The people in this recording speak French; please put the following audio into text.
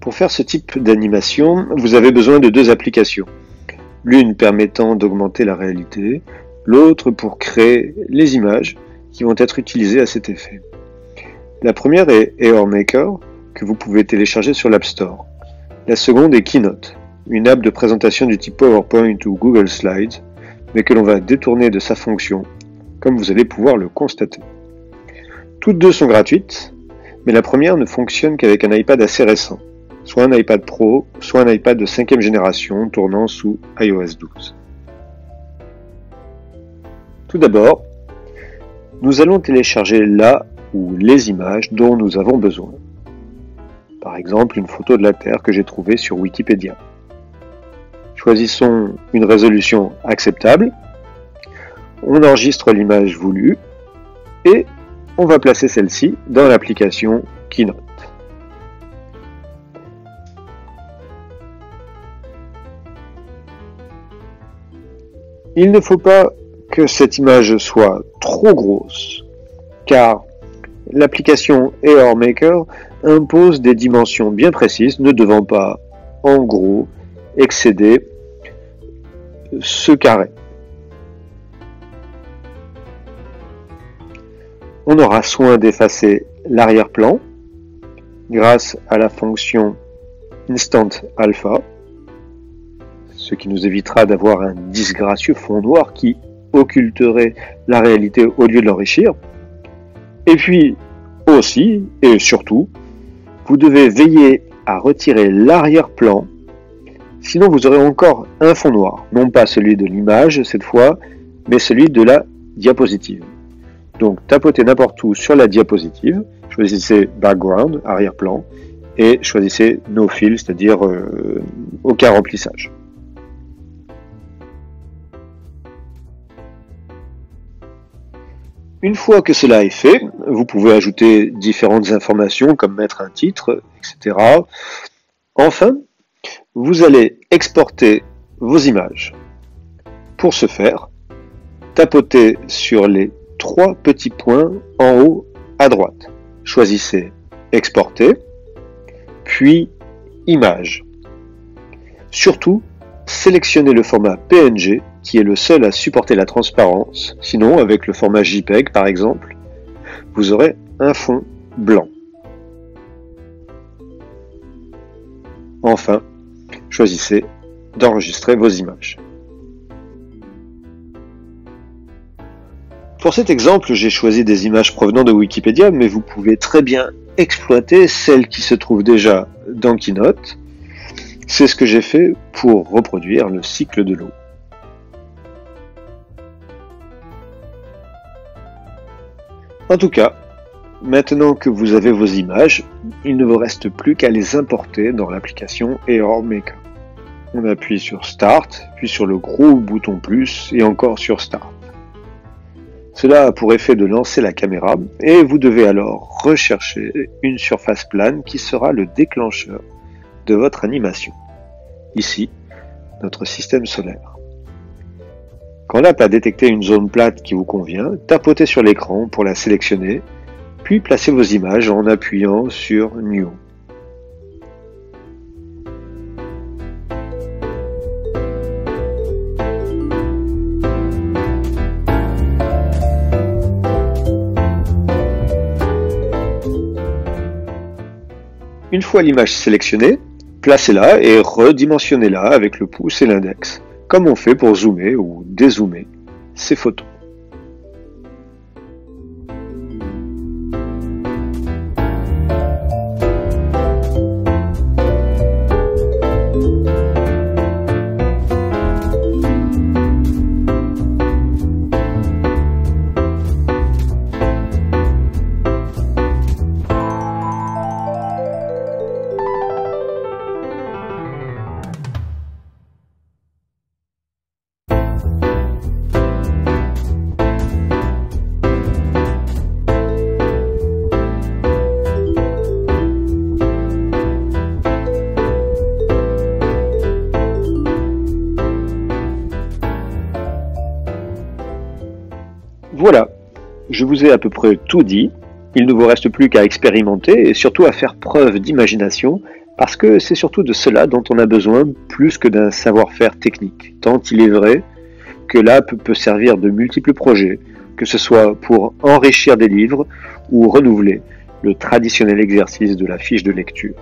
Pour faire ce type d'animation, vous avez besoin de deux applications. L'une permettant d'augmenter la réalité, l'autre pour créer les images qui vont être utilisées à cet effet. La première est AR Maker, que vous pouvez télécharger sur l'App Store. La seconde est Keynote, une app de présentation du type PowerPoint ou Google Slides, mais que l'on va détourner de sa fonction, comme vous allez pouvoir le constater. Toutes deux sont gratuites, mais la première ne fonctionne qu'avec un iPad assez récent, soit un iPad Pro, soit un iPad de 5e génération tournant sous iOS 12. Tout d'abord, nous allons télécharger la ou les images dont nous avons besoin. Par exemple, une photo de la Terre que j'ai trouvée sur Wikipédia. Choisissons une résolution acceptable, on enregistre l'image voulue et on va placer celle-ci dans l'application Keynote. Il ne faut pas que cette image soit trop grosse, car l'application AR Maker impose des dimensions bien précises, ne devant pas, en gros, excéder ce carré. On aura soin d'effacer l'arrière-plan grâce à la fonction Instant Alpha, ce qui nous évitera d'avoir un disgracieux fond noir qui occulterait la réalité au lieu de l'enrichir. Et puis aussi, et surtout, vous devez veiller à retirer l'arrière-plan, sinon vous aurez encore un fond noir, non pas celui de l'image cette fois, mais celui de la diapositive. Donc tapotez n'importe où sur la diapositive, choisissez Background, arrière-plan, et choisissez No Fill, c'est-à-dire aucun remplissage. Une fois que cela est fait, vous pouvez ajouter différentes informations comme mettre un titre, etc. Enfin, vous allez exporter vos images. Pour ce faire, tapotez sur les 3 petits points en haut à droite. Choisissez Exporter, puis Images. Surtout, sélectionnez le format PNG qui est le seul à supporter la transparence, sinon avec le format JPEG par exemple, vous aurez un fond blanc. Enfin, choisissez d'enregistrer vos images. Pour cet exemple, j'ai choisi des images provenant de Wikipédia, mais vous pouvez très bien exploiter celles qui se trouvent déjà dans Keynote. C'est ce que j'ai fait pour reproduire le cycle de l'eau. En tout cas, maintenant que vous avez vos images, il ne vous reste plus qu'à les importer dans l'application AR Maker. On appuie sur Start, puis sur le gros bouton plus et encore sur Start. Cela a pour effet de lancer la caméra et vous devez alors rechercher une surface plane qui sera le déclencheur de votre animation. Ici, notre système solaire. Quand l'app a détecté une zone plate qui vous convient, tapotez sur l'écran pour la sélectionner, puis placez vos images en appuyant sur New. Une fois l'image sélectionnée, placez-la et redimensionnez-la avec le pouce et l'index, comme on fait pour zoomer ou dézoomer ces photos. Voilà, je vous ai à peu près tout dit. Il ne vous reste plus qu'à expérimenter et surtout à faire preuve d'imagination Parce que c'est surtout de cela dont on a besoin plus que d'un savoir-faire technique, tant il est vrai que l'app peut servir de multiples projets, que ce soit pour enrichir des livres ou renouveler le traditionnel exercice de la fiche de lecture.